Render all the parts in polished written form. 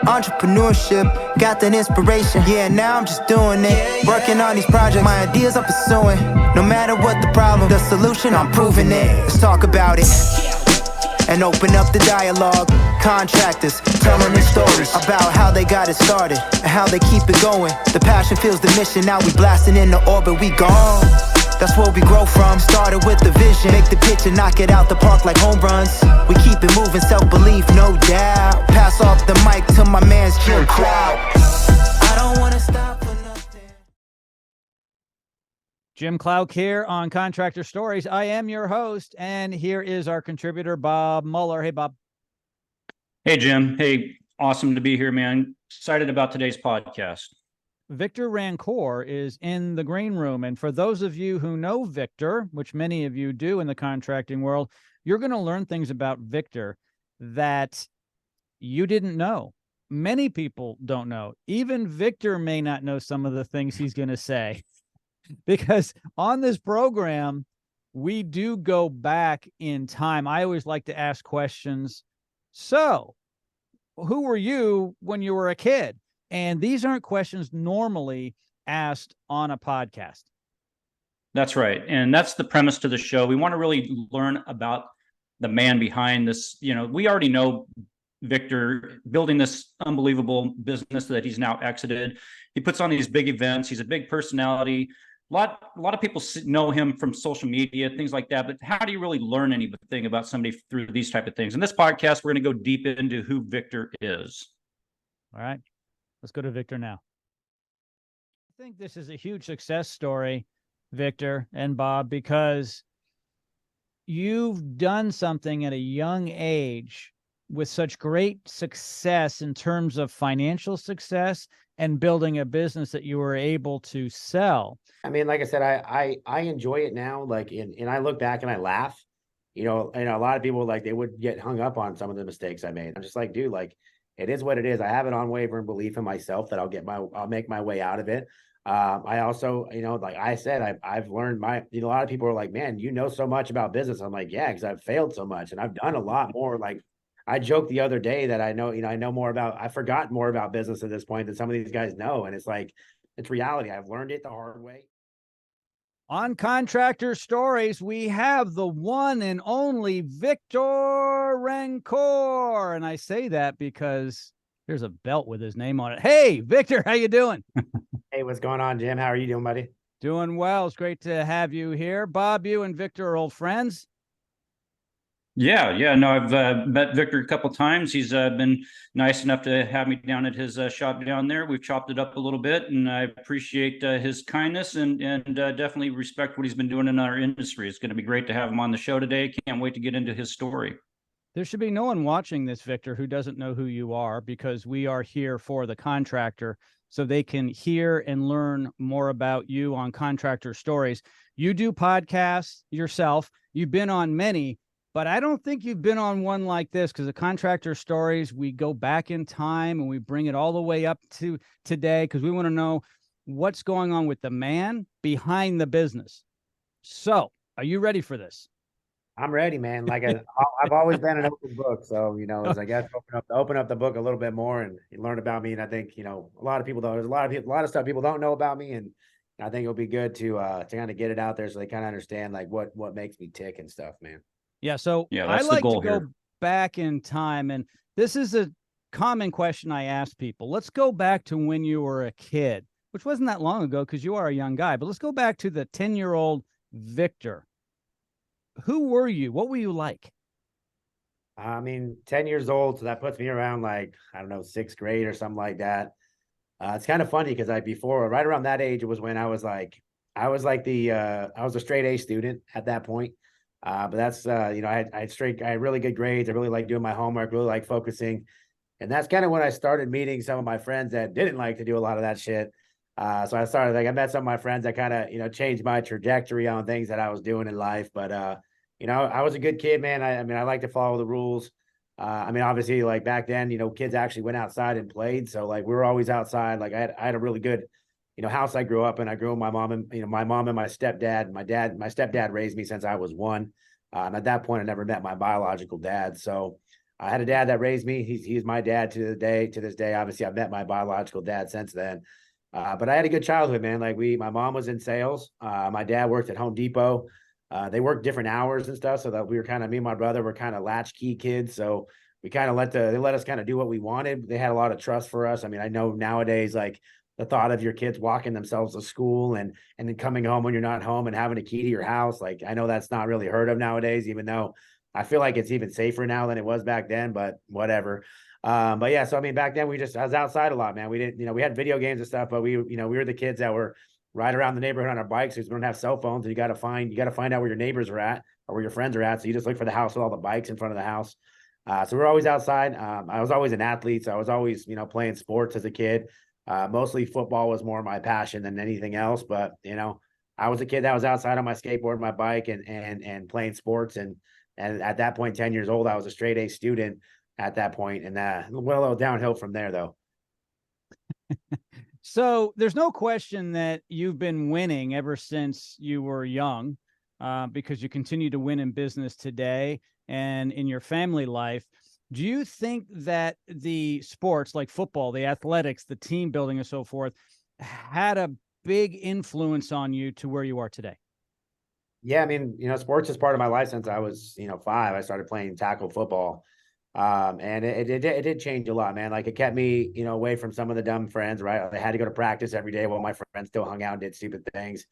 Entrepreneurship, got that inspiration. Yeah, now I'm just doing it. Working on these projects, my ideas I'm pursuing. No matter what the problem, the solution, I'm proving it. Let's talk about it and open up the dialogue. Contractors telling their stories about how they got it started and how they keep it going. The passion fuels the mission, now we blasting into orbit, we gone. That's where we grow from. Started with the vision, make the pitch and knock it out the park like home runs. We keep it moving, self-belief, no doubt. Pass off the mic to my man's Jim Crowd. I don't wanna stop for nothing. Jim Clouk here on Contractor Stories. I am your host, and here is our contributor, Bob Mueller. Hey, Bob. Hey, Jim. Hey, awesome to be here, man. Excited about today's podcast. Victor Rancour is in the green room. And for those of you who know Victor, which many of you do in the contracting world, you're going to learn things about Victor that you didn't know. Many people don't know. Even Victor may not know some of the things he's going to say. Because on this program, we do go back in time. I always like to ask questions. So, who were you when you were a kid? And these aren't questions normally asked on a podcast. That's right. And that's the premise to the show. We want to really learn about the man behind this. You know, we already know Victor building this unbelievable business that he's now exited. He puts on these big events. He's a big personality. A lot of people know him from social media, things like that. But how do you really learn anything about somebody through these type of things? In this podcast, we're going to go deep into who Victor is. All right. Let's go to Victor now. I think this is a huge success story, Victor and Bob, because you've done something at a young age with such great success in terms of financial success and building a business that you were able to sell. I mean, like I said, I enjoy it now. Like, and I look back and I laugh. You know, a lot of people, like, they would get hung up on some of the mistakes I made. I'm just like, dude, like, it is what it is. I have an unwavering belief in myself that I'll make my way out of it. I also, you know, like I said, I've learned a lot of people are like, man, you know so much about business. I'm like, yeah, because I've failed so much and I've done a lot more. Like, I joked the other day that I've forgotten more about business at this point than some of these guys know. And it's like, it's reality. I've learned it the hard way. On Contractor Stories, we have the one and only Victor Rancour. And I say that because there's a belt with his name on it. Hey, Victor, how you doing? Hey, what's going on, Jim? How are you doing, buddy? Doing well. It's great to have you here. Bob, you and Victor are old friends. Yeah. No, I've met Victor a couple of times. He's been nice enough to have me down at his shop down there. We've chopped it up a little bit, and I appreciate his kindness and definitely respect what he's been doing in our industry. It's going to be great to have him on the show today. Can't wait to get into his story. There should be no one watching this, Victor, who doesn't know who you are, because we are here for the contractor so they can hear and learn more about you on Contractor Stories. You do podcasts yourself. You've been on many. But I don't think you've been on one like this, because the Contractor Stories, we go back in time and we bring it all the way up to today, because we want to know what's going on with the man behind the business. So, are you ready for this? I'm ready, man. Like I've always been an open book. So, you know, as I guess open up the book a little bit more and learn about me. And I think, you know, a lot of people, there's a lot of stuff people don't know about me. And I think it'll be good to kind of get it out there so they kind of understand like what makes me tick and stuff, man. Yeah, so I like to go back in time, and this is a common question I ask people. Let's go back to when you were a kid, which wasn't that long ago because you are a young guy, but let's go back to the 10-year-old Victor. Who were you? What were you like? I mean, 10 years old, so that puts me around like, I don't know, 6th grade or something like that. It's kind of funny because right around that age, it was when I was a straight A student at that point. But that's, you know, I had really good grades. I really like doing my homework, really like focusing. And that's kind of when I started meeting some of my friends that didn't like to do a lot of that shit. So I met some of my friends that kind of, you know, changed my trajectory on things that I was doing in life. But, you know, I was a good kid, man. I mean, I like to follow the rules. I mean, obviously, like back then, you know, kids actually went outside and played. So like we were always outside. Like I had a really good, you know, house I grew up in. I grew up with my mom and my stepdad. My stepdad raised me since I was 1. At that point, I never met my biological dad. So I had a dad that raised me. He's my dad to this day. Obviously, I've met my biological dad since then. But I had a good childhood, man. Like my mom was in sales. My dad worked at Home Depot. They worked different hours and stuff, so that we were kind of, me and my brother were kind of latchkey kids. So we kind of they let us kind of do what we wanted. They had a lot of trust for us. I mean, I know nowadays, like the thought of your kids walking themselves to school and then coming home when you're not home and having a key to your house, like I know that's not really heard of nowadays, even though I feel like it's even safer now than it was back then, but whatever. But yeah, so I mean, back then I was outside a lot, man. We didn't, we had video games and stuff, but we were the kids that were ride around the neighborhood on our bikes because we don't have cell phones. And you got to find out where your neighbors are at or where your friends are at. So you just look for the house with all the bikes in front of the house. So we're always outside. I was always an athlete. So I was always, playing sports as a kid. Mostly football was more my passion than anything else. But, I was a kid that was outside on my skateboard, my bike and playing sports. And at that point, 10 years old, I was a straight A student at that point. And went a little downhill from there, though. So there's no question that you've been winning ever since you were young, because you continue to win in business today and in your family life. Do you think that the sports like football, the athletics, the team building and so forth had a big influence on you to where you are today? Yeah, I mean, sports is part of my life since I was, 5. I started playing tackle football. And it did change a lot, man. Like it kept me, away from some of the dumb friends, right? I had to go to practice every day while my friends still hung out and did stupid things.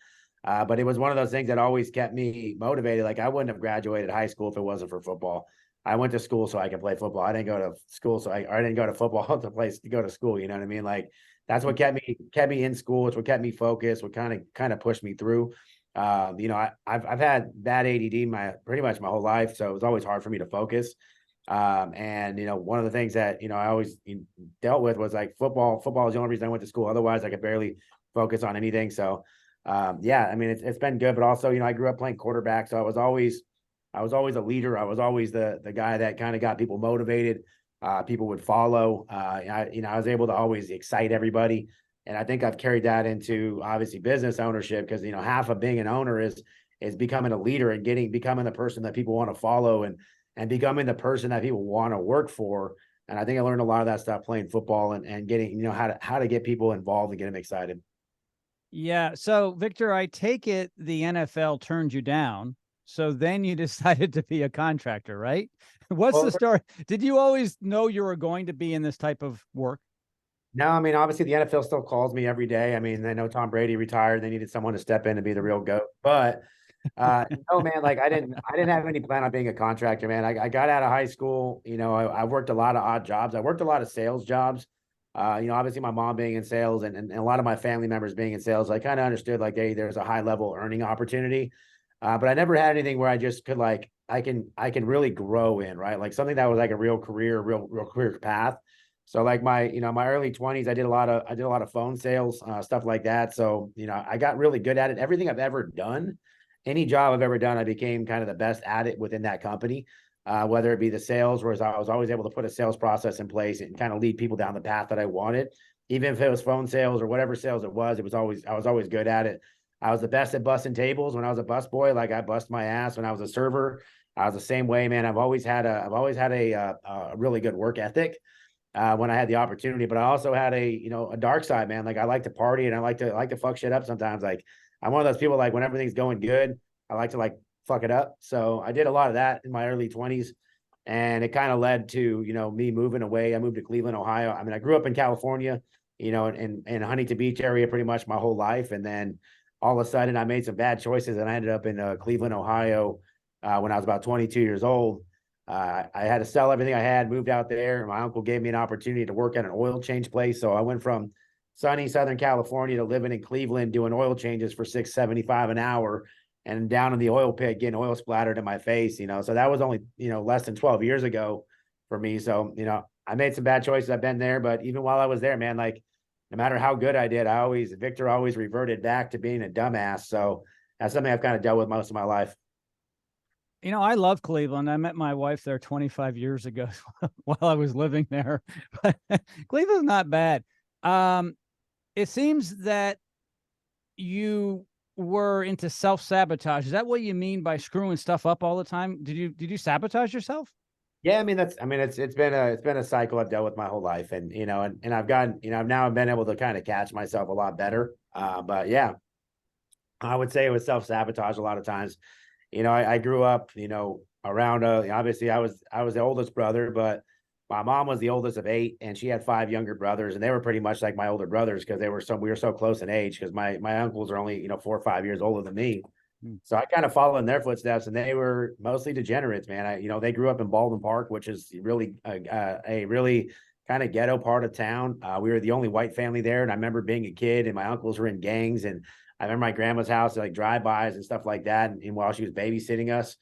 But it was one of those things that always kept me motivated. Like I wouldn't have graduated high school if it wasn't for football. I went to school so I could play football. I didn't go to school I didn't go to football to go to school. You know what I mean? Like that's what kept me in school. It's what kept me focused. What kind of pushed me through. I've had bad ADD pretty much my whole life, so it was always hard for me to focus. And one of the things that I always dealt with was like football. Football is the only reason I went to school. Otherwise, I could barely focus on anything. So, yeah, I mean, it's been good, but also, I grew up playing quarterback, so I was always a leader. I was always the guy that kind of got people motivated. People would follow. I was able to always excite everybody, and I think I've carried that into obviously business ownership because half of being an owner is becoming a leader and becoming the person that people want to follow and becoming the person that people want to work for. And I think I learned a lot of that stuff playing football and getting, how to get people involved and get them excited. Yeah. So Victor, I take it the NFL turned you down. So then you decided to be a contractor, right? What's the story? Did you always know you were going to be in this type of work? No, I mean, obviously the NFL still calls me every day. I mean, I know Tom Brady retired. They needed someone to step in and be the real GOAT, but no, man, like I didn't have any plan on being a contractor, man. I got out of high school, I worked a lot of odd jobs. I worked a lot of sales jobs. Obviously my mom being in sales and a lot of my family members being in sales, I kind of understood like, hey, there's a high level earning opportunity. But I never had anything where I just could like, I can really grow in, right? Like something that was like a real career, real career path. So like my early 20s, I did a lot of phone sales, stuff like that. So, I got really good at it. Everything I've ever done, any job I've ever done, I became kind of the best at it within that company, whether it be the sales, whereas I was always able to put a sales process in place and kind of lead people down the path that I wanted. Even if it was phone sales or whatever sales it was I was always good at it. I was the best at bussing tables when I was a busboy. Like I bust my ass when I was a server. I was the same way, man. I've always had a really good work ethic. When I had the opportunity, but I also had a dark side, man. Like I like to party and I like to fuck shit up sometimes. Like I'm one of those people, like when everything's going good, I like to like fuck it up. So I did a lot of that in my early 20s and it kind of led to, me moving away. I moved to Cleveland, Ohio. I mean, I grew up in California, in Huntington Beach area pretty much my whole life. And then all of a sudden I made some bad choices and I ended up in Cleveland, Ohio, when I was about 22 years old. I had to sell everything I had, moved out there. My uncle gave me an opportunity to work at an oil change place. So I went from sunny Southern California to living in Cleveland, doing oil changes for $6.75 an hour and down in the oil pit, getting oil splattered in my face, so that was only, less than 12 years ago for me. So, I made some bad choices. I've been there, but even while I was there, man, like no matter how good I did, Victor always reverted back to being a dumbass. So that's something I've kind of dealt with most of my life. I love Cleveland. I met my wife there 25 years ago while I was living there. But Cleveland's not bad. It seems that you were into self-sabotage. Is that what you mean by screwing stuff up all the time? Did you sabotage yourself? Yeah, I mean it's been a cycle I've dealt with my whole life, and and I've gotten, I've now been able to kind of catch myself a lot better. But yeah, I would say it was self-sabotage a lot of times. I grew up, around obviously I was the oldest brother, but my mom was the oldest of eight, and she had five younger brothers, and they were pretty much like my older brothers because we were so close in age because my uncles are only 4 or 5 years older than me. So I kind of followed in their footsteps, and they were mostly degenerates, man. They grew up in Baldwin Park, which is really a really kind of ghetto part of town. We were the only white family there, and I remember being a kid, and my uncles were in gangs, and I remember my grandma's house, like drive-bys and stuff like that, and while she was babysitting us.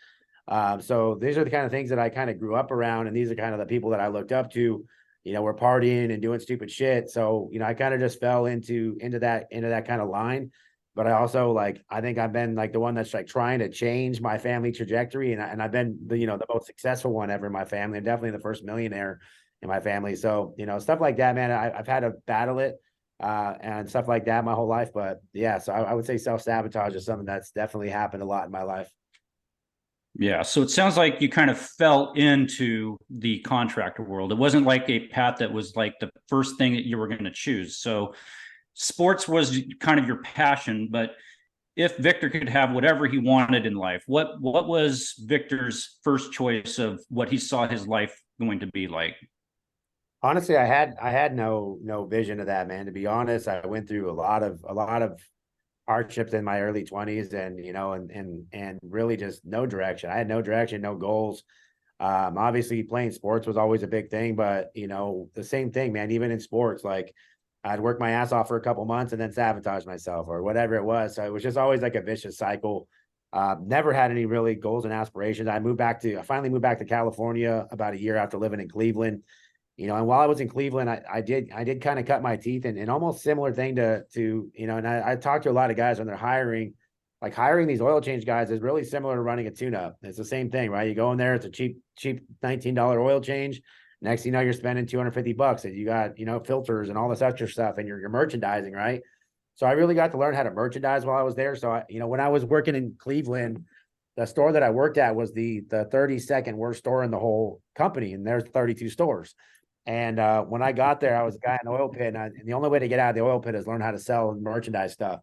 So these are the kind of things that I kind of grew up around, and these are kind of the people that I looked up to. We're partying and doing stupid shit. So I kind of just fell into that kind of line. But I also, like, I think I've been like the one that's like trying to change my family trajectory, and I've been the most successful one ever in my family, and definitely the first millionaire in my family. So stuff like that, man. I've had to battle it and stuff like that my whole life. But yeah, so I would say self-sabotage is something that's definitely happened a lot in my life. Yeah. So it sounds like you kind of fell into the contractor world. It wasn't like a path that was like the first thing that you were going to choose. So sports was kind of your passion, but if Victor could have whatever he wanted in life, what was Victor's first choice of what he saw his life going to be like? Honestly, I had no vision of that, man. To be honest, I went through a lot of hardships in my early 20s, and and really just no direction. I had no direction, no goals. Obviously playing sports was always a big thing, but the same thing, man. Even in sports, like I'd work my ass off for a couple months and then sabotage myself or whatever it was. So it was just always like a vicious cycle. Never had any really goals and aspirations. I finally moved back to California about a year after living in Cleveland. And while I was in Cleveland, I did kind of cut my teeth, and almost similar thing and I talked to a lot of guys when they're hiring, like hiring these oil change guys is really similar to running a tune-up. It's the same thing, right? You go in there, it's a cheap $19 oil change. Next thing you know, you're spending $250, and you got, filters and all this extra stuff, and you're merchandising, right? So I really got to learn how to merchandise while I was there. So when I was working in Cleveland, the store that I worked at was the 32nd worst store in the whole company, and there's 32 stores. And when I got there, I was a guy in the oil pit, and the only way to get out of the oil pit is learn how to sell and merchandise stuff.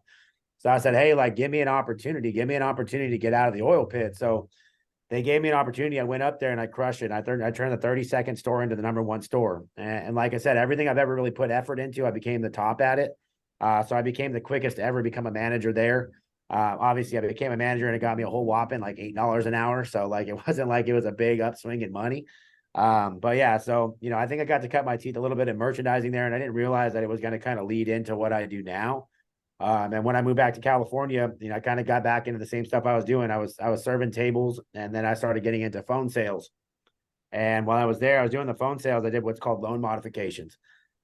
So I said, hey, like, give me an opportunity to get out of the oil pit. So they gave me an opportunity. I went up there and I crushed it. I turned the 32nd store into the #1 store. And like I said, everything I've ever really put effort into, I became the top at it. So I became the quickest to ever become a manager there. Obviously, I became a manager, and it got me a whole whopping like $8 an hour. So like it wasn't like it was a big upswing in money. But yeah, so I think I got to cut my teeth a little bit in merchandising there, and I didn't realize that it was going to kind of lead into what I do now. And when I moved back to California, I kind of got back into the same stuff I was doing. I was serving tables, and then I started getting into phone sales. And while I was there, I was doing the phone sales. I did what's called loan modifications.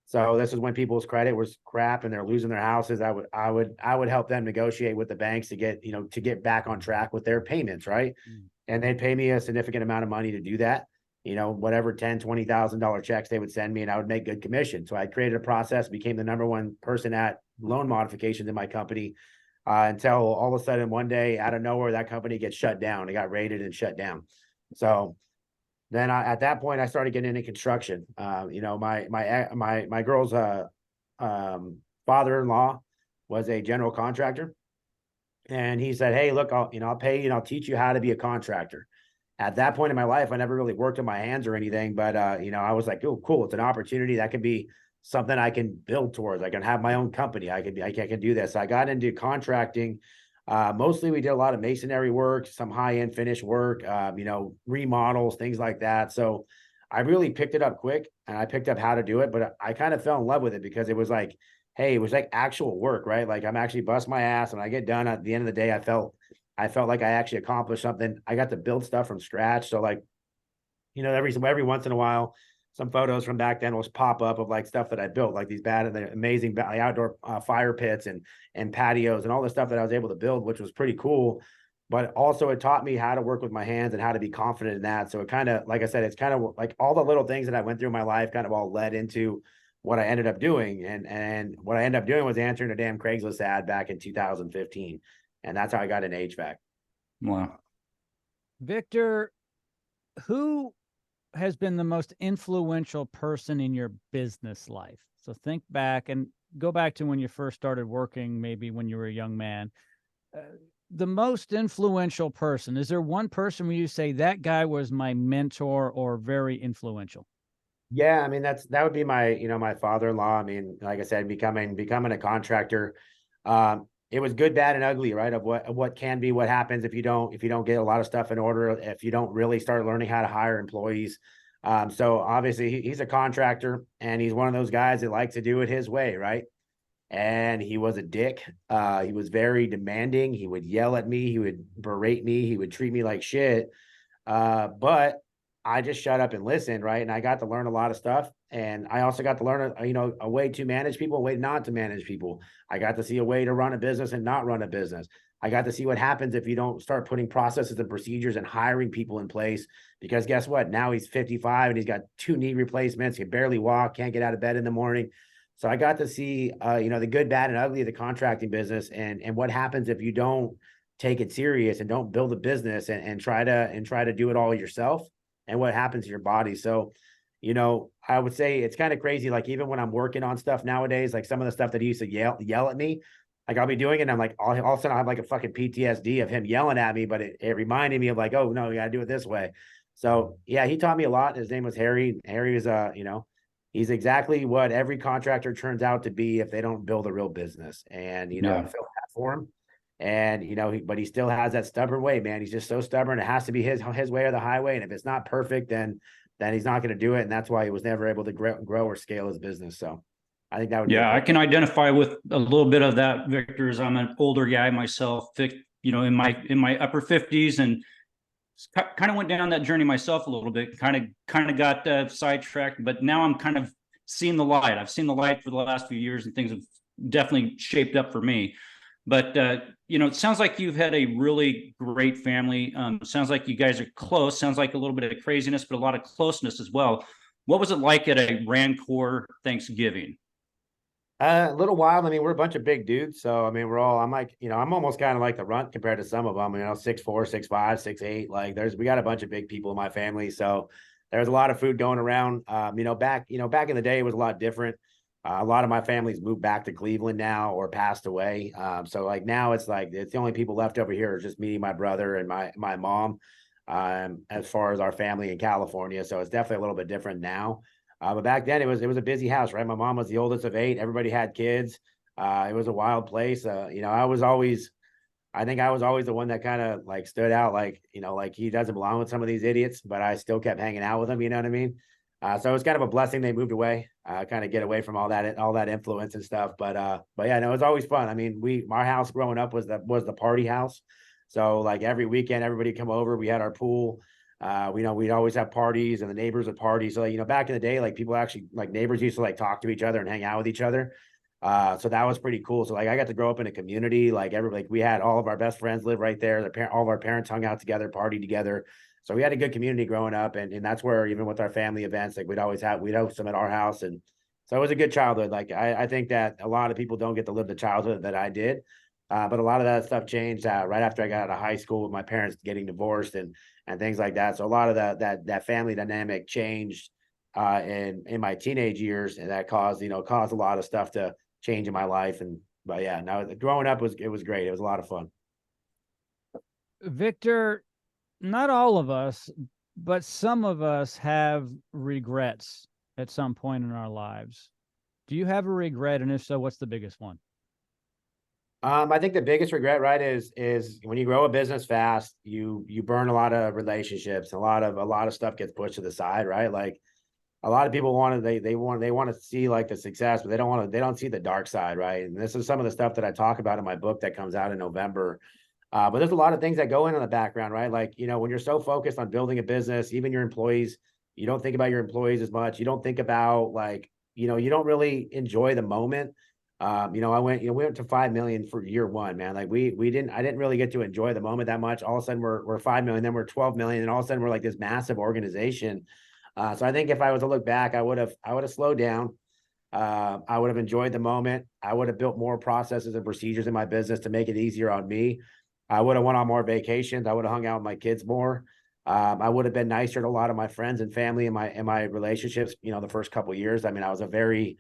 So this is when people's credit was crap and they're losing their houses. I would help them negotiate with the banks to get back on track with their payments, right? And they'd pay me a significant amount of money to do that. Whatever $10,000-$20,000 checks they would send me, and I would make good commission. So I created a process, became the #1 person at loan modifications in my company, until all of a sudden one day out of nowhere, that company gets shut down. It got raided and shut down. So then at that point, I started getting into construction. My girl's father-in-law was a general contractor, and he said, hey, look, I'll pay you and I'll teach you how to be a contractor. At that point in my life, I never really worked with my hands or anything, but I was like, oh, cool, it's an opportunity that could be something I can build towards. I can have my own company. I can do this. So I got into contracting. Mostly we did a lot of masonry work, some high-end finish work, remodels, things like that. So I really picked it up quick, and I picked up how to do it, but I kind of fell in love with it because it was like, hey, it was like actual work, right? Like I'm actually bust my ass, and I get done at the end of the day. I felt like I actually accomplished something. I got to build stuff from scratch. So like, every once in a while, some photos from back then will pop up of like stuff that I built, like these amazing outdoor fire pits and patios and all the stuff that I was able to build, which was pretty cool. But also it taught me how to work with my hands and how to be confident in that. So it kind of, like I said, it's kind of like all the little things that I went through in my life kind of all led into what I ended up doing. And what I ended up doing was answering a damn Craigslist ad back in 2015. And that's how I got an HVAC. Wow. Victor, who has been the most influential person in your business life? So think back and go back to when you first started working, maybe when you were a young man. The most influential person, is there one person where you say that guy was my mentor or very influential? Yeah, I mean that would be my, my father-in-law. I mean, like I said, becoming a contractor. It was good, bad, and ugly, right? Of what can be, what happens if you don't get a lot of stuff in order, if you don't really start learning how to hire employees. So obviously he's a contractor and he's one of those guys that likes to do it his way, right? And he was a dick. He was very demanding. He would yell at me, he would berate me, he would treat me like shit. But I just shut up and listened, right? And I got to learn a lot of stuff. And I also got to learn, a way to manage people, a way not to manage people. I got to see a way to run a business and not run a business. I got to see what happens if you don't start putting processes and procedures and hiring people in place. Because guess what? Now he's 55 and he's got 2 knee replacements. He can barely walk, can't get out of bed in the morning. So I got to see, the good, bad, and ugly of the contracting business, and what happens if you don't take it serious and don't build a business and try to do it all yourself, and what happens to your body. So, I would say it's kind of crazy. Like even when I'm working on stuff nowadays, like some of the stuff that he used to yell at me, like I'll be doing it and I'm like, all of a sudden I have like a fucking PTSD of him yelling at me, but it reminded me of like, oh no, you gotta do it this way. So yeah, he taught me a lot. His name was Harry. Harry was he's exactly what every contractor turns out to be if they don't build a real business. And I Yeah. feel bad for him. And but he still has that stubborn way, man. He's just so stubborn. It has to be his way or the highway. And if it's not perfect, then he's not going to do it. And that's why he was never able to grow or scale his business. So I think that would be Yeah, I can identify with a little bit of that, Victor, as I'm an older guy myself, in my upper 50s, and kind of went down that journey myself a little bit, kind of got sidetracked, but now I'm kind of seeing the light. I've seen the light for the last few years and things have definitely shaped up for me. But it sounds like you've had a really great family. Sounds like you guys are close. Sounds like a little bit of craziness, but a lot of closeness as well. What was it like at a Rancour Thanksgiving? A little wild. I mean, we're a bunch of big dudes. So, I mean, I'm like, I'm almost kind of like the runt compared to some of them, 6'4", 6'5", 6'8". Like we got a bunch of big people in my family. So there's a lot of food going around. Back in the day, it was a lot different. A lot of my family's moved back to Cleveland now or passed away. So like now it's like, it's the only people left over here is just me, my brother, and my mom, as far as our family in California. So it's definitely a little bit different now. But back then it was a busy house, right? My mom was the oldest of 8. Everybody had kids. It was a wild place. I think I was always the one that kind of like stood out, like, like he doesn't belong with some of these idiots, but I still kept hanging out with him. You know what I mean? So it was kind of a blessing they moved away, kind of get away from all that influence and stuff. But yeah, no, it was always fun. I mean, our house growing up was the party house. So like every weekend, everybody come over. We had our pool. We'd always have parties and the neighbors would party. So, back in the day, like people actually, like neighbors used to like talk to each other and hang out with each other. So that was pretty cool. So like I got to grow up in a community, like everybody, like we had all of our best friends live right there. All of our parents hung out together, partied together. So we had a good community growing up. And that's where, even with our family events, like we'd host them at our house. And so it was a good childhood. Like I think that a lot of people don't get to live the childhood that I did. But a lot of that stuff changed right after I got out of high school with my parents getting divorced and things like that. So a lot of that family dynamic changed in my teenage years, and that caused a lot of stuff to change in my life. But yeah, no, growing up was great. It was a lot of fun. Victor, not all of us, but some of us have regrets at some point in our lives. Do you have a regret? And if so, what's the biggest one? I think the biggest regret, right, is when you grow a business fast, you burn a lot of relationships. A lot of stuff gets pushed to the side, right? Like a lot of people want to see like the success, but they don't see the dark side, right? And this is some of the stuff that I talk about in my book that comes out in November. But there's a lot of things that go in the background, right? Like, when you're so focused on building a business, even your employees, you don't think about your employees as much. You don't think about like, you don't really enjoy the moment. We went to 5 million for year one, man. Like I didn't really get to enjoy the moment that much. All of a sudden we're 5 million, then we're 12 million. And all of a sudden we're like this massive organization. So I think if I was to look back, I would have slowed down. I would have enjoyed the moment. I would have built more processes and procedures in my business to make it easier on me. I would have went on more vacations. I would have hung out with my kids more. I would have been nicer to a lot of my friends and family and my relationships, the first couple of years. I mean, I was a very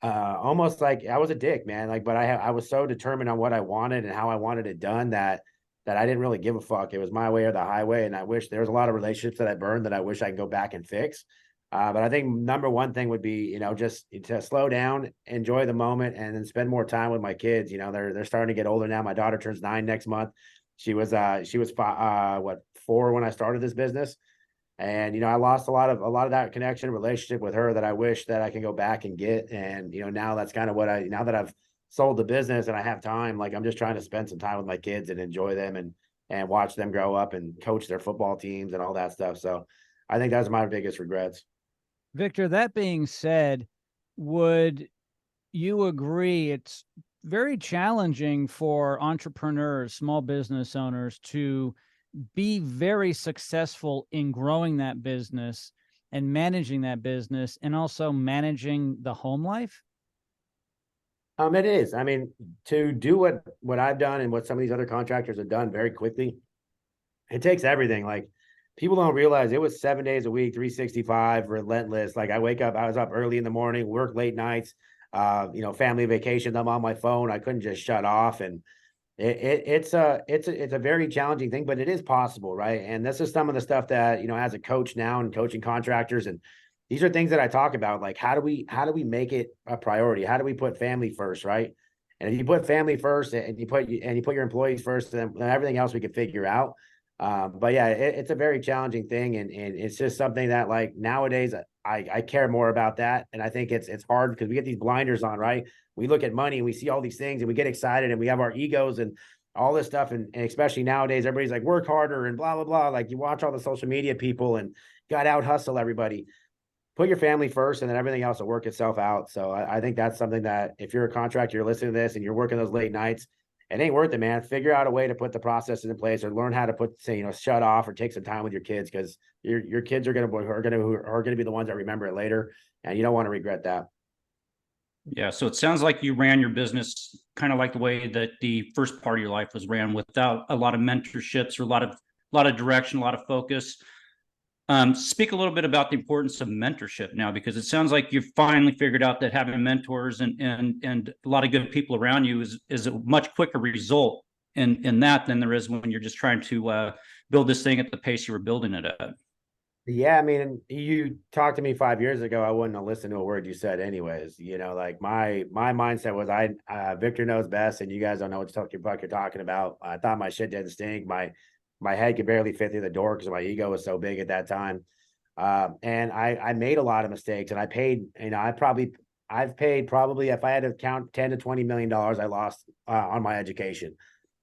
almost like I was a dick, man. Like, but I was so determined on what I wanted and how I wanted it done that I didn't really give a fuck. It was my way or the highway. And I wish there was a lot of relationships that I burned that I wish I could go back and fix. But I think number one thing would be, just to slow down, enjoy the moment, and then spend more time with my kids. They're starting to get older now. My daughter turns 9 next month. She was 4 when I started this business. And, I lost a lot of that connection, relationship with her that I wish that I can go back and get. And, now that's kind of now that I've sold the business and I have time, like I'm just trying to spend some time with my kids and enjoy them and watch them grow up and coach their football teams and all that stuff. So I think that's my biggest regrets. Victor, that being said, would you agree it's very challenging for entrepreneurs, small business owners to be very successful in growing that business and managing that business and also managing the home life? It is. I mean, to do what I've done and what some of these other contractors have done very quickly, it takes everything. Like, people don't realize it was 7 days a week, 365, relentless. Like, I was up early in the morning, work late nights, family vacations. I'm on my phone. I couldn't just shut off. And it's a very challenging thing, but it is possible, right? And this is some of the stuff that, as a coach now and coaching contractors, and these are things that I talk about, like how do we make it a priority? How do we put family first, right? And if you put family first and you put your employees first, then everything else we can figure out. But yeah, it's a very challenging thing, and it's just something that, like, nowadays I care more about that, and I think it's hard because we get these blinders on, right? We look at money and we see all these things and we get excited and we have our egos and all this stuff, and especially nowadays everybody's like, work harder and blah blah blah. Like, you watch all the social media people and got out hustle everybody. Put your family first, and then everything else will work itself out. So I think that's something that, if you're a contractor, you're listening to this and you're working those late nights, it ain't worth it, man. Figure out a way to put the processes in place, or learn how to shut off or take some time with your kids, because your kids are going to be the ones that remember it later, and you don't want to regret that. Yeah. So it sounds like you ran your business kind of like the way that the first part of your life was ran, without a lot of mentorships or a lot of direction, a lot of focus. Speak a little bit about the importance of mentorship now, because it sounds like you've finally figured out that having mentors and a lot of good people around you is a much quicker result in that than there is when you're just trying to build this thing at the pace you were building it at. Yeah, I mean, you talked to me 5 years ago, I wouldn't have listened to a word you said anyways. Like, my mindset was, Victor knows best, and you guys don't know what the fuck you're talking about. I thought my shit didn't stink. My head could barely fit through the door because my ego was so big at that time. And I made a lot of mistakes, and I paid, I've paid probably, if I had to count, $10 to $20 million I lost on my education,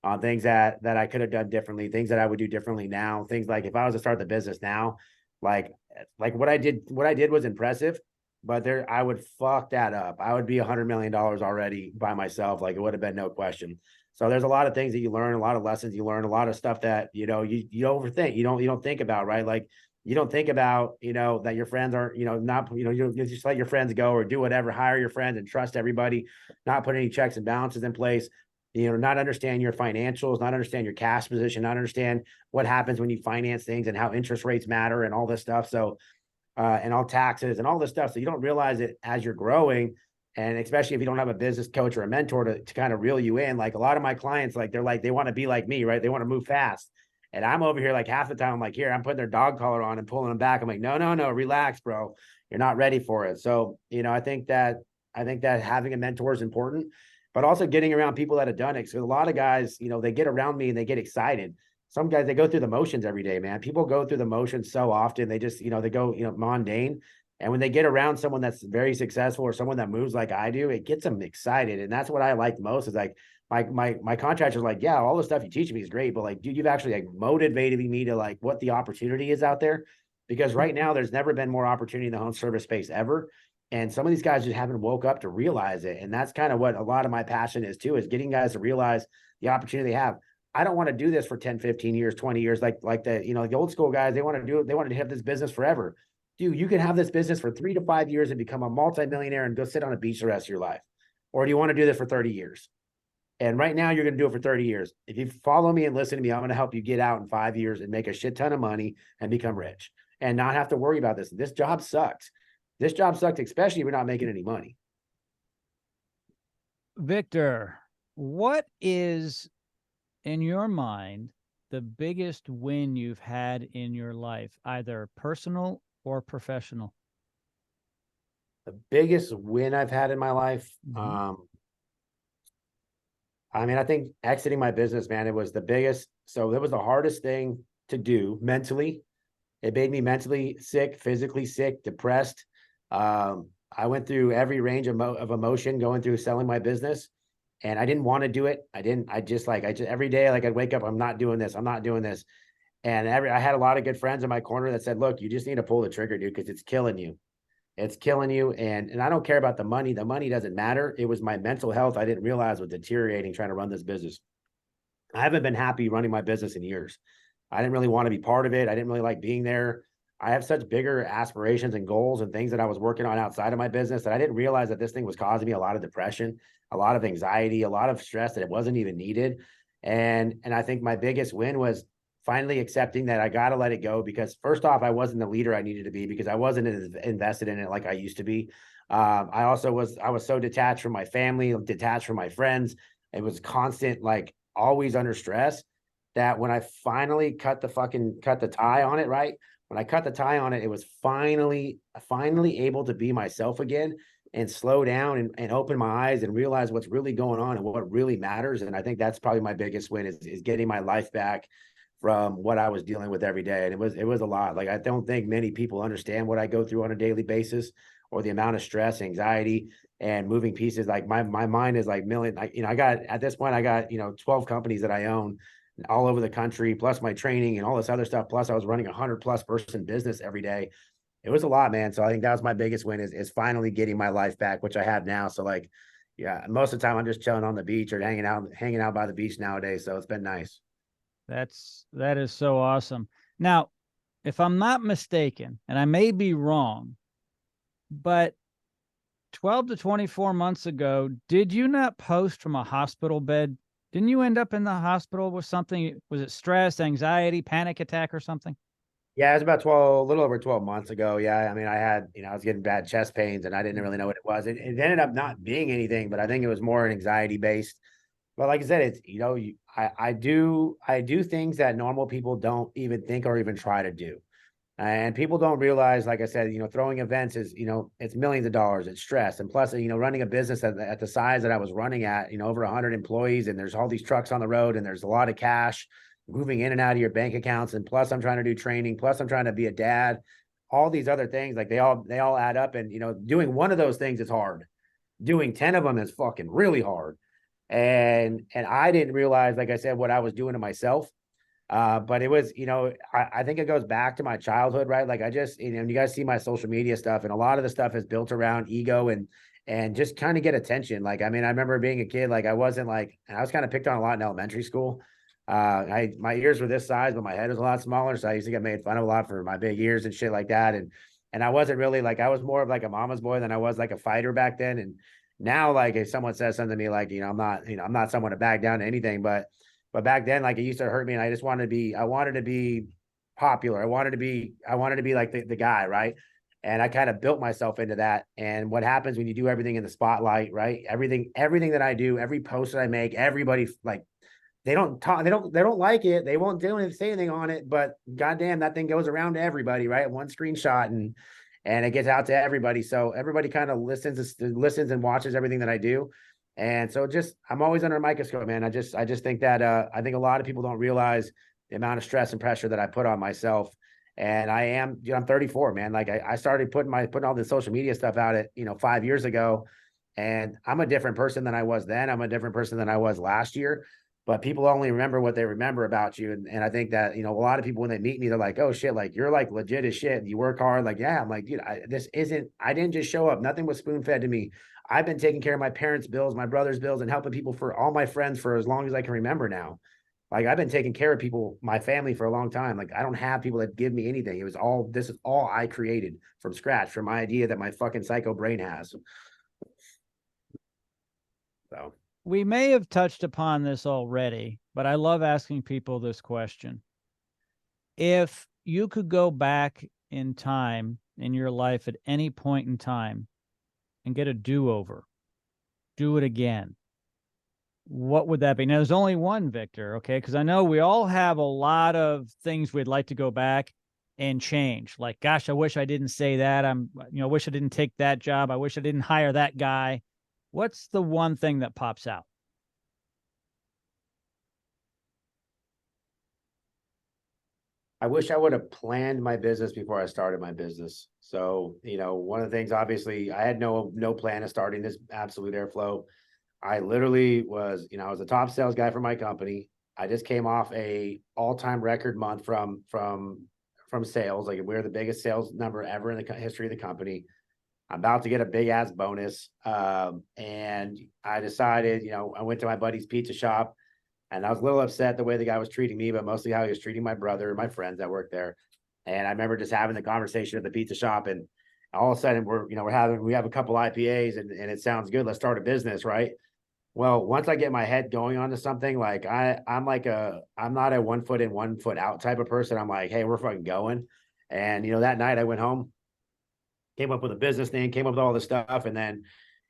on things that I could have done differently, things that I would do differently now, things like, if I was to start the business now, like what I did was impressive, but I would fuck that up. I would be $100 million already by myself. Like, it would have been no question. So there's a lot of things that you learn, a lot of lessons you learn, a lot of stuff that, you overthink, you don't think about, right? Like, you don't think about, that your friends aren't, not, you just let your friends go or do whatever, hire your friends and trust everybody, not put any checks and balances in place, not understand your financials, not understand your cash position, not understand what happens when you finance things and how interest rates matter and all this stuff. So, and all taxes and all this stuff. So you don't realize it as you're growing. And especially if you don't have a business coach or a mentor to kind of reel you in. Like, a lot of my clients, like, they want to be like me, right? They want to move fast. And I'm over here, like, half the time I'm like, here, I'm putting their dog collar on and pulling them back. I'm like, no, relax, bro. You're not ready for it. So, I think that having a mentor is important, but also getting around people that have done it. So a lot of guys, they get around me and they get excited. Some guys, they go through the motions every day, man. People go through the motions so often. They just, they go, mundane. And when they get around someone that's very successful or someone that moves like I do, it gets them excited. And that's what I like most, is like, my contractor's like, yeah, all the stuff you teach me is great, but, like, dude, you've actually, like, motivated me to, like, what the opportunity is out there. Because right now there's never been more opportunity in the home service space ever. And some of these guys just haven't woke up to realize it. And that's kind of what a lot of my passion is too, is getting guys to realize the opportunity they have. I don't want to do this for 10, 15 years, 20 years, like the, the old school guys. They want to have this business forever. Dude, you can have this business for 3 to 5 years and become a multimillionaire and go sit on a beach the rest of your life. Or do you want to do this for 30 years? And right now you're going to do it for 30 years. If you follow me and listen to me, I'm going to help you get out in 5 years and make a shit ton of money and become rich and not have to worry about this. This job sucks. This job sucks, especially if you're not making any money. Victor, what is, in your mind, the biggest win you've had in your life, either personal or professional? The biggest win I've had in my life. I mean, I think exiting my business, man, it was the biggest. So it was the hardest thing to do mentally. It made me mentally sick, physically sick, depressed. I went through every range of emotion going through selling my business, and I didn't want to do it. I just every day, like I'd wake up, I'm not doing this. I'm not doing this. And I had a lot of good friends in my corner that said, look, you just need to pull the trigger, dude, because it's killing you. It's killing you. And I don't care about the money. The money doesn't matter. It was my mental health I didn't realize was deteriorating trying to run this business. I haven't been happy running my business in years. I didn't really want to be part of it. I didn't really like being there. I have such bigger aspirations and goals and things that I was working on outside of my business that I didn't realize that this thing was causing me a lot of depression, a lot of anxiety, a lot of stress that it wasn't even needed. And I think my biggest win was finally accepting that I got to let it go, because first off, I wasn't the leader I needed to be because I wasn't invested in it like I used to be. I was so detached from my family, detached from my friends. It was constant, like always under stress, that when I finally cut the tie on it, right? When I cut the tie on it, it was finally able to be myself again and slow down and open my eyes and realize what's really going on and what really matters. And I think that's probably my biggest win is getting my life back from what I was dealing with every day. And it was a lot. Like, I don't think many people understand what I go through on a daily basis, or the amount of stress, anxiety, and moving pieces. Like my mind is like million, like, I got, at this point, I got, 12 companies that I own all over the country, plus my training and all this other stuff. Plus I was running 100+ person business every day. It was a lot, man. So I think that was my biggest win is finally getting my life back, which I have now. So like, yeah, most of the time I'm just chilling on the beach or hanging out by the beach nowadays. So it's been nice. That is so awesome. Now, if I'm not mistaken, and I may be wrong, but 12 to 24 months ago, did you not post from a hospital bed? Didn't you end up in the hospital with something? Was it stress, anxiety, panic attack, or something? Yeah, it was about 12, a little over 12 months ago. Yeah. I mean, I had, I was getting bad chest pains and I didn't really know what it was. It ended up not being anything, but I think it was more anxiety based. But like I said, it's, I do things that normal people don't even think or even try to do. And people don't realize, like I said, throwing events is, it's millions of dollars, it's stress. And plus, running a business at the size that I was running at, over 100 employees, and there's all these trucks on the road and there's a lot of cash moving in and out of your bank accounts. And plus I'm trying to do training, plus I'm trying to be a dad, all these other things, like they all add up. And, doing one of those things is hard. Doing 10 of them is fucking really hard. And I didn't realize, like I said, what I was doing to myself. But it was, I think it goes back to my childhood, right? Like I just, you guys see my social media stuff, and a lot of the stuff is built around ego and just kind of get attention. Like, I mean, I remember being a kid, like I was kind of picked on a lot in elementary school. My ears were this size, but my head was a lot smaller. So I used to get made fun of a lot for my big ears and shit like that. And I wasn't really like, I was more of like a mama's boy than I was like a fighter back then. And now, like if someone says something to me, like, I'm not someone to back down to anything, but back then, like it used to hurt me, and I wanted to be popular. I wanted to be like the guy, right? And I kind of built myself into that. And what happens when you do everything in the spotlight, right? Everything that I do, every post that I make, everybody, like, they don't like it. They don't say anything on it, but goddamn, that thing goes around to everybody, right? One screenshot and it gets out to everybody. So everybody kind of listens and watches everything that I do. And so I'm always under a microscope, man. I just think that, I think a lot of people don't realize the amount of stress and pressure that I put on myself. And I'm 34, man. Like I started putting all this social media stuff out at, 5 years ago, and I'm a different person than I was then. I'm a different person than I was last year, but people only remember what they remember about you. And I think that, a lot of people, when they meet me, they're like, oh shit, like you're like legit as shit. You work hard. Like, yeah, I'm like, dude, I didn't just show up. Nothing was spoon fed to me. I've been taking care of my parents' bills, my brother's bills, and helping people, for all my friends, for as long as I can remember now. Like I've been taking care of people, my family, for a long time. Like I don't have people that give me anything. This is all I created from scratch, from my idea that my fucking psycho brain has. So We may have touched upon this already, but I love asking people this question. If you could go back in time in your life at any point in time and get a do-over, do it again, what would that be? Now, there's only one, Victor, okay? Because I know we all have a lot of things we'd like to go back and change. Like, gosh, I wish I didn't say that. I wish I didn't take that job. I wish I didn't hire that guy. What's the one thing that pops out? I wish I would have planned my business before I started my business. So, one of the things, obviously, I had no plan of starting this Absolute Airflow. I literally was, I was the top sales guy for my company. I just came off a all-time record month from sales. Like, we're the biggest sales number ever in the history of the company. I'm about to get a big ass bonus. And I decided, I went to my buddy's pizza shop, and I was a little upset the way the guy was treating me, but mostly how he was treating my brother and my friends that worked there. And I remember just having the conversation at the pizza shop, and all of a sudden we have a couple IPAs and it sounds good. Let's start a business, right? Well, once I get my head going onto something, like I'm not a 1 foot in, 1 foot out type of person. I'm like, hey, we're fucking going. And that night I went home, came up with a business name, came up with all this stuff, and then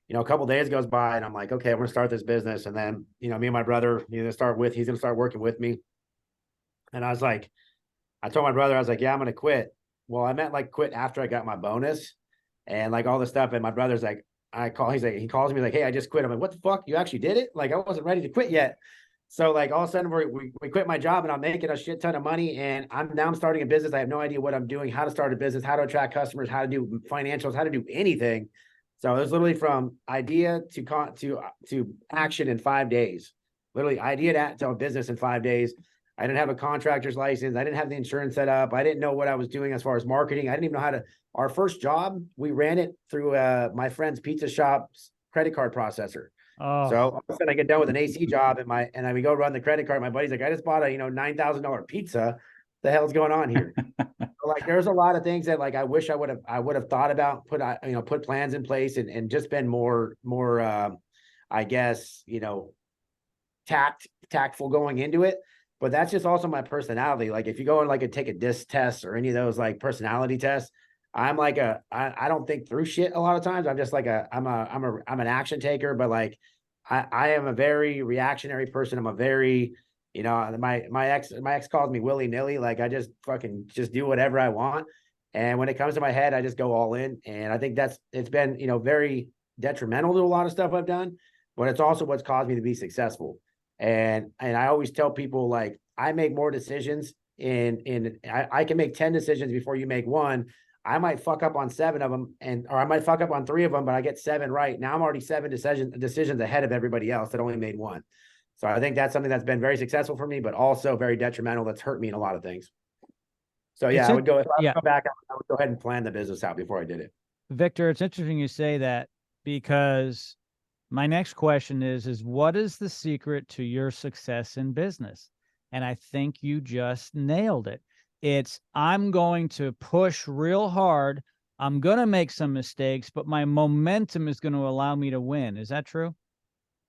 a couple of days goes by and I'm like, okay, I'm going to start this business. And then, me and my brother, he's going to start working with me. And I told my brother, I was like, yeah, I'm going to quit. Well, I meant like quit after I got my bonus and like all this stuff. And my brother's like, he calls me like, hey, I just quit. I'm like, what the fuck? You actually did it? Like, I wasn't ready to quit yet. So like all of a sudden we quit my job and I'm making a shit ton of money, and I'm starting a business. I have no idea what I'm doing, how to start a business, how to attract customers, how to do financials, how to do anything. So it was literally from idea to action in 5 days. Literally idea to a business in 5 days. I didn't have a contractor's license. I didn't have the insurance set up. I didn't know what I was doing as far as marketing. I didn't even know how to. Our first job, we ran it through my friend's pizza shop's credit card processor. Oh, So all of a sudden I get done with an AC job and we go run the credit card. My buddy's like, I just bought a $9,000 pizza. The hell's going on here? Like, there's a lot of things that like I wish I would have thought about, put plans in place and just been more I guess tactful going into it. But that's just also my personality. Like, if you go and like take a DISC test or any of those like personality tests, I'm like I don't think through shit a lot of times. I'm just like I'm an action taker, but like I am a very reactionary person. I'm a very my ex calls me willy nilly. Like, I just fucking do whatever I want. And when it comes to my head, I just go all in. And I think it's been, very detrimental to a lot of stuff I've done, but it's also what's caused me to be successful. And I always tell people, like, I make more decisions I can make 10 decisions before you make one. I might fuck up on 7 of them or I might fuck up on 3 of them, but I get 7 right. Now I'm already 7 decisions ahead of everybody else that only made 1. So I think that's something that's been very successful for me, but also very detrimental. That's hurt me in a lot of things. So yeah, if I would go back, I would go ahead and plan the business out before I did it. Victor, it's interesting you say that, because my next question is what is the secret to your success in business? And I think you just nailed it. It's, I'm going to push real hard. I'm going to make some mistakes, but my momentum is going to allow me to win. Is that true?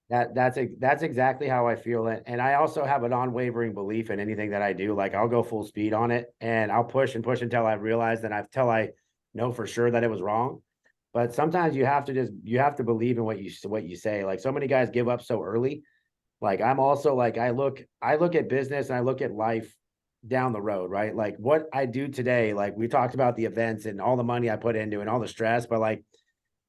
That's exactly how I feel. And I also have an unwavering belief in anything that I do. Like, I'll go full speed on it and I'll push and push until I realize until I know for sure that it was wrong. But sometimes you have to believe in what you say. Like, so many guys give up so early. Like, I'm also like, I look at business and I look at life down the road, right? Like, what I do today, like we talked about the events and all the money I put into and all the stress, but like,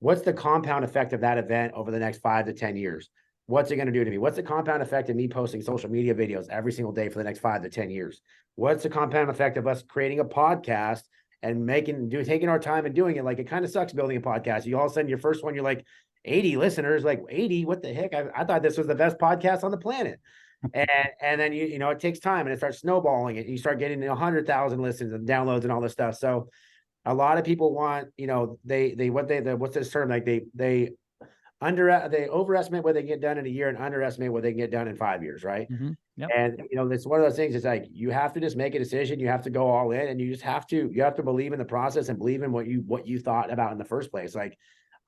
what's the compound effect of that event over the next 5 to 10 years? What's it going to do to me? What's the compound effect of me posting social media videos every single day for the next 5 to 10 years? What's the compound effect of us creating a podcast and taking our time and doing it? Like, it kind of sucks building a podcast. You all of a sudden, your first one, you're like 80 listeners, like 80, what the heck? I thought this was the best podcast on the planet. And then it takes time and it starts snowballing and you start getting 100,000 listens and downloads and all this stuff. So a lot of people want, what's this term? Like they overestimate what they can get done in a year and underestimate what they can get done in 5 years, right? Mm-hmm. Yep. And it's one of those things. It's like, you have to just make a decision. You have to go all in, and you have to believe in the process and believe in what you thought about in the first place. Like,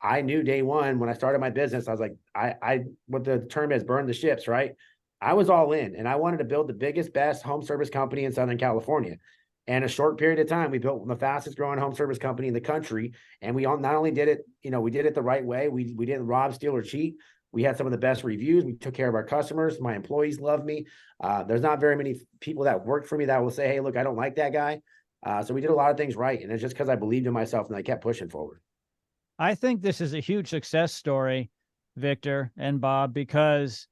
I knew day one when I started my business, I was like, what the term is, burn the ships, right? I was all in and I wanted to build the biggest, best home service company in Southern California. And a short period of time, we built the fastest growing home service company in the country. And we all not only did it, we did it the right way. We didn't rob, steal, or cheat. We had some of the best reviews. We took care of our customers. My employees love me. There's not very many people that work for me that will say, hey, look, I don't like that guy. So we did a lot of things right. And it's just because I believed in myself and I kept pushing forward. I think this is a huge success story, Victor and Bob, because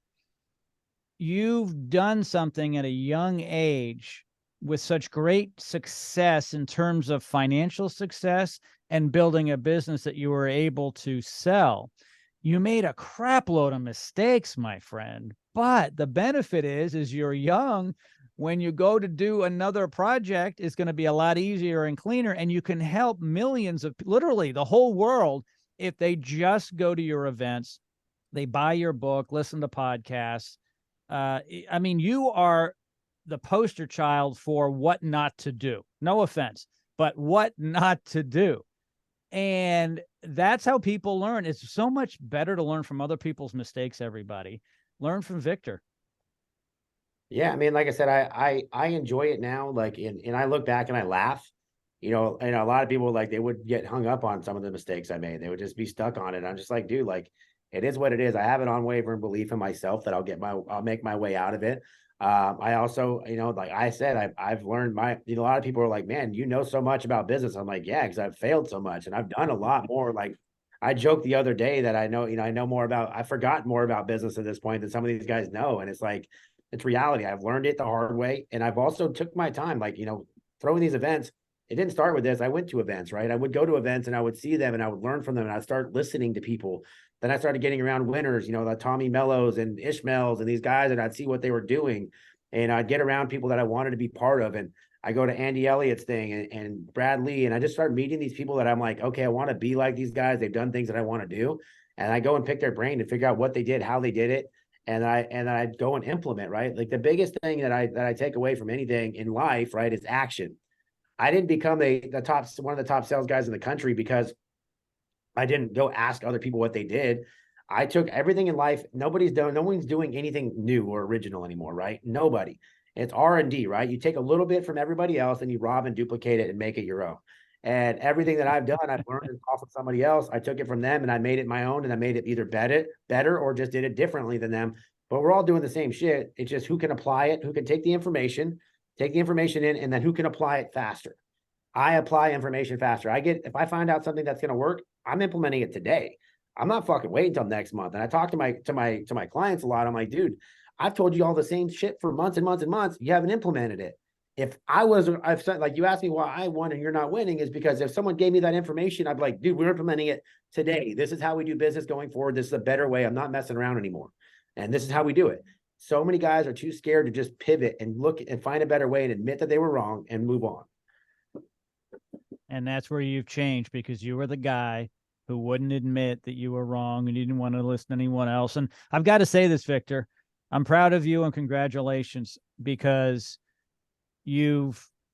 you've done something at a young age with such great success in terms of financial success and building a business that you were able to sell. You made a crap load of mistakes, my friend, but the benefit is you're young. When you go to do another project, it's going to be a lot easier and cleaner, and you can help millions of, literally the whole world, if they just go to your events, they buy your book, listen to podcasts. I mean, you are the poster child for what not to do. No offense, but what not to do. And that's how people learn. It's so much better to learn from other people's mistakes, everybody. Learn from Victor. Yeah, I mean, like I said, I enjoy it now. Like, and I look back and I laugh. And a lot of people like they would get hung up on some of the mistakes I made. They would just be stuck on it. I'm just like, dude, like it is what it is. I have an unwavering belief in myself that I'll make my way out of it. I also, like I said, I've learned a lot of people are like, man, you know so much about business. I'm like, yeah, because I've failed so much and I've done a lot more. Like I joked the other day that I forgot more about business at this point than some of these guys know. And it's like, it's reality. I've learned it the hard way. And I've also took my time, like, throwing these events. It didn't start with this. I went to events, right? I would go to events and I would see them and I would learn from them and I'd start listening to people. Then I started getting around winners, the Tommy Mellos and Ishmaels and these guys, and I'd see what they were doing. And I'd get around people that I wanted to be part of. And I go to Andy Elliott's thing and Brad Lee, and I just start meeting these people that I'm like, okay, I want to be like these guys. They've done things that I want to do. And I go and pick their brain and figure out what they did, how they did it. And I go and implement, right? Like the biggest thing that I take away from anything in life, right, is action. I didn't become one of the top sales guys in the country because I didn't go ask other people what they did. I took everything in life. No one's doing anything new or original anymore, right? Nobody. It's R&D, right? You take a little bit from everybody else and you rob and duplicate it and make it your own. And everything that I've done, I've learned it off of somebody else. I took it from them and I made it my own, and I made it either better or just did it differently than them. But we're all doing the same shit. It's just who can apply it, who can take the information in, and then who can apply it faster. I apply information faster. If I find out something that's going to work, I'm implementing it today. I'm not fucking waiting until next month. And I talk to my clients a lot. I'm like, dude, I've told you all the same shit for months and months and months. You haven't implemented it. I've said, like, you asked me why I won and you're not winning, is because if someone gave me that information, I'd be like, dude, we're implementing it today. This is how we do business going forward. This is a better way. I'm not messing around anymore. And this is how we do it. So many guys are too scared to just pivot and look and find a better way and admit that they were wrong and move on. And that's where you've changed, because you were the guy who wouldn't admit that you were wrong and you didn't want to listen to anyone else. And I've got to say this, Victor, I'm proud of you and congratulations, because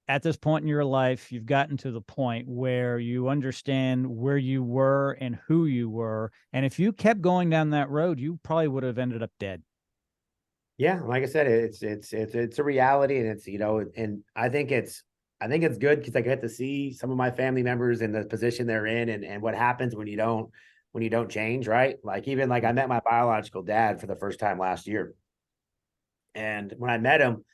at this point in your life, you've gotten to the point where you understand where you were and who you were. And if you kept going down that road, you probably would have ended up dead. Yeah. Like I said, it's a reality, and it's, and I think it's good because I get to see some of my family members in the position they're in and what happens when you don't change, right? Like, even like I met my biological dad for the first time last year. And when I met him,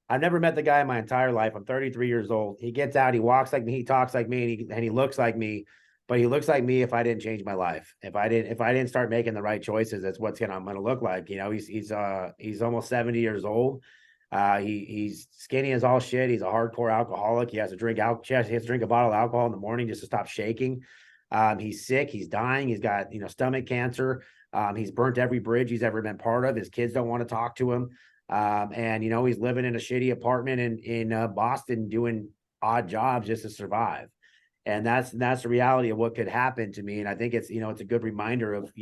I've never met the guy in my entire life. I'm 33 years old. He gets out, he walks like me, he talks like me, and he looks like me, but he looks like me if I didn't change my life. If I didn't start making the right choices, that's what I'm going to look like. He's almost 70 years old. He's skinny as all shit. He's a hardcore alcoholic. He has to drink a bottle of alcohol in the morning just to stop shaking. He's sick. He's dying. He's got, stomach cancer. He's burnt every bridge he's ever been part of. His kids don't want to talk to him. And he's living in a shitty apartment in Boston doing odd jobs just to survive. And that's the reality of what could happen to me. And I think it's a good reminder of,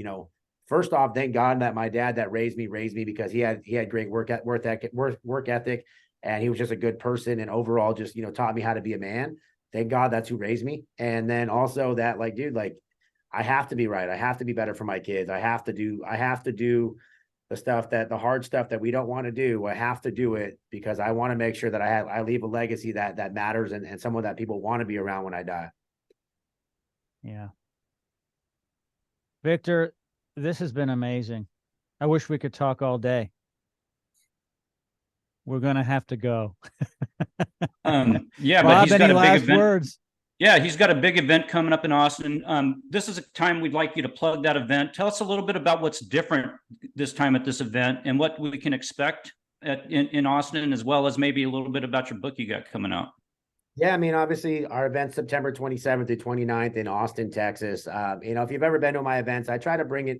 first off, thank God that my dad that raised me because he had great work ethic, and he was just a good person, and overall just, taught me how to be a man. Thank God that's who raised me. And then also that, like, dude, like, I have to be right. I have to be better for my kids. I have to do the hard stuff that we don't want to do. I have to do it because I want to make sure that I leave a legacy that matters and someone that people want to be around when I die. Yeah. Victor, this has been amazing. I wish we could talk all day. We're going to have to go. Yeah, Bob, but he's got any a big last event. words? Yeah, he's got a big event coming up in Austin. This is a time we'd like you to plug that event. Tell us a little bit about what's different this time at this event and what we can expect in Austin, as well as maybe a little bit about your book you got coming out. Yeah, I mean, obviously our event's September 27th through 29th in Austin, Texas. If you've ever been to my events, I try to bring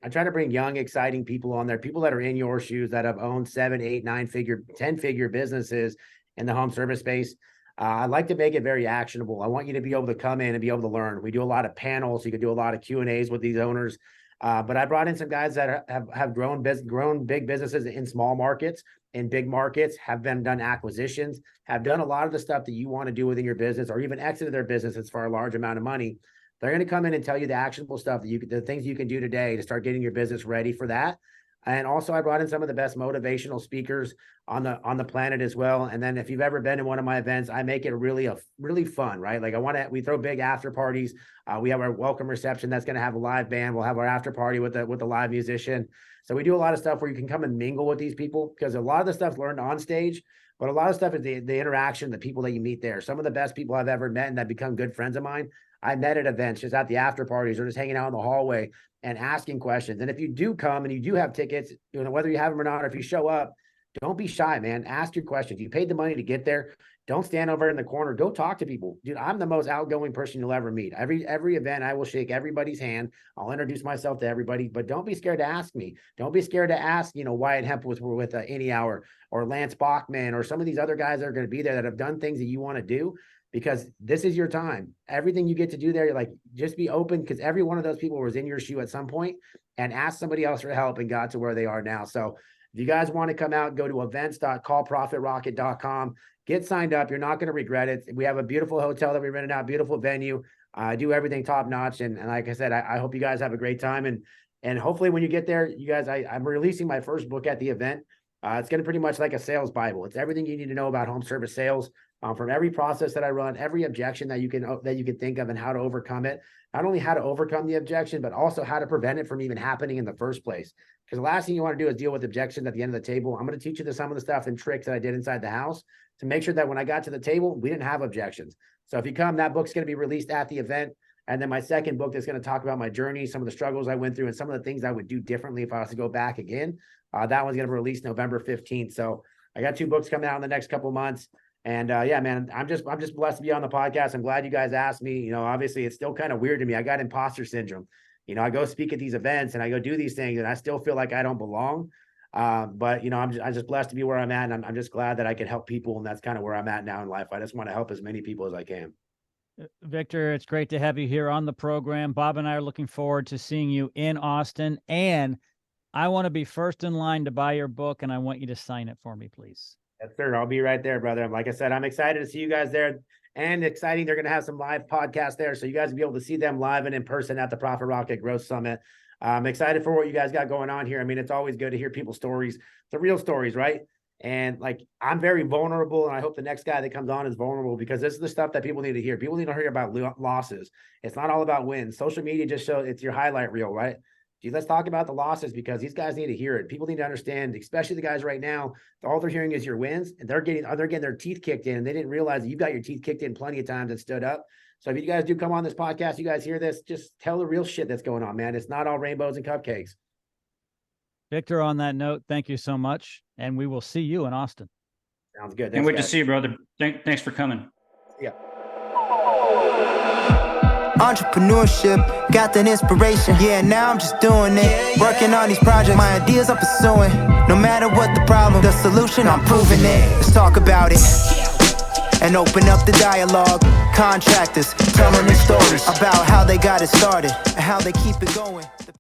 young, exciting people on there, people that are in your shoes, that have owned 7, 8, 9-figure, 10-figure businesses in the home service space. I like to make it very actionable. I want you to be able to come in and be able to learn. We do a lot of panels. You can do a lot of Q&As with these owners. But I brought in some guys that have grown big businesses in small markets, in big markets, have done acquisitions, have done a lot of the stuff that you want to do within your business, or even exited their businesses for a large amount of money. They're going to come in and tell you the actionable stuff the things you can do today to start getting your business ready for that. And also I brought in some of the best motivational speakers on the planet as well. And then if you've ever been to one of my events, I make it really fun, right? Like we throw big after parties. We have our welcome reception that's going to have a live band. We'll have our after party with the live musician. So we do a lot of stuff where you can come and mingle with these people, because a lot of the stuff learned on stage, but a lot of stuff is the interaction, the people that you meet there. Some of the best people I've ever met and that become good friends of mine, I met at events, just at the after parties, or just hanging out in the hallway and asking questions. And if you do come and you do have tickets, whether you have them or not, or if you show up, don't be shy, man. Ask your questions. You paid the money to get there. Don't stand over in the corner. Go talk to people. Dude, I'm the most outgoing person you'll ever meet. Every event, I will shake everybody's hand. I'll introduce myself to everybody, but don't be scared to ask me. Don't be scared to ask, Wyatt Hemp with Any Hour, or Lance Bachman, or some of these other guys that are going to be there that have done things that you want to do, because this is your time. Everything you get to do there, just be open, because every one of those people was in your shoe at some point, and ask somebody else for help and got to where they are now. So if you guys want to come out, go to events.callprofitrocket.com. Get signed up. You're not going to regret it. We have a beautiful hotel that we rented out, beautiful venue. I do everything top notch. And like I said, I hope you guys have a great time. And hopefully when you get there, you guys, I'm releasing my first book at the event. It's going to pretty much like a sales Bible. It's everything you need to know about home service sales, from every process that I run, every objection that you can think of, and how to overcome it. Not only how to overcome the objection, but also how to prevent it from even happening in the first place. Because the last thing you want to do is deal with objections at the end of the table. I'm going to teach you some of the stuff and tricks that I did inside the house to make sure that when I got to the table, we didn't have objections. So if you come, that book's going to be released at the event. And then my second book is going to talk about my journey, some of the struggles I went through, and some of the things I would do differently if I was to go back again. That one's going to be released November 15th. So I got 2 books coming out in the next couple of months. And yeah, man, I'm just blessed to be on the podcast. I'm glad you guys asked me. Obviously it's still kind of weird to me. I got imposter syndrome. I go speak at these events and I go do these things, and I still feel like I don't belong. But I'm just blessed to be where I'm at, and I'm just glad that I can help people, and that's kind of where I'm at now in life. I just want to help as many people as I can. Victor, it's great to have you here on the program. Bob and I are looking forward to seeing you in Austin, and I want to be first in line to buy your book, and I want you to sign it for me, please. Yes, sir. I'll be right there, brother. Like I said, I'm excited to see you guys there, and exciting. They're going to have some live podcasts there, so you guys will be able to see them live and in person at the Profit Rocket Growth Summit. I'm excited for what you guys got going on here. I mean, it's always good to hear people's stories, the real stories, right? And I'm very vulnerable, and I hope the next guy that comes on is vulnerable, because this is the stuff that people need to hear. People need to hear about losses. It's not all about wins. Social media just shows it's your highlight reel, right? Dude, let's talk about the losses, because these guys need to hear it. People need to understand, especially the guys right now, all they're hearing is your wins, and they're getting their teeth kicked in, and they didn't realize that you've got your teeth kicked in plenty of times and stood up. So if you guys do come on this podcast, you guys hear this, just tell the real shit that's going on, man. It's not all rainbows and cupcakes. Victor, on that note, thank you so much, and we will see you in Austin. Sounds good. Can't wait to see you, brother. Thanks for coming. Yeah. Entrepreneurship, got that inspiration. Yeah, now I'm just doing it. Working on these projects, my ideas I'm pursuing. No matter what the problem, the solution, I'm proving it. Let's talk about it and open up the dialogue. Contractors telling their stories about how they got it started and how they keep it going.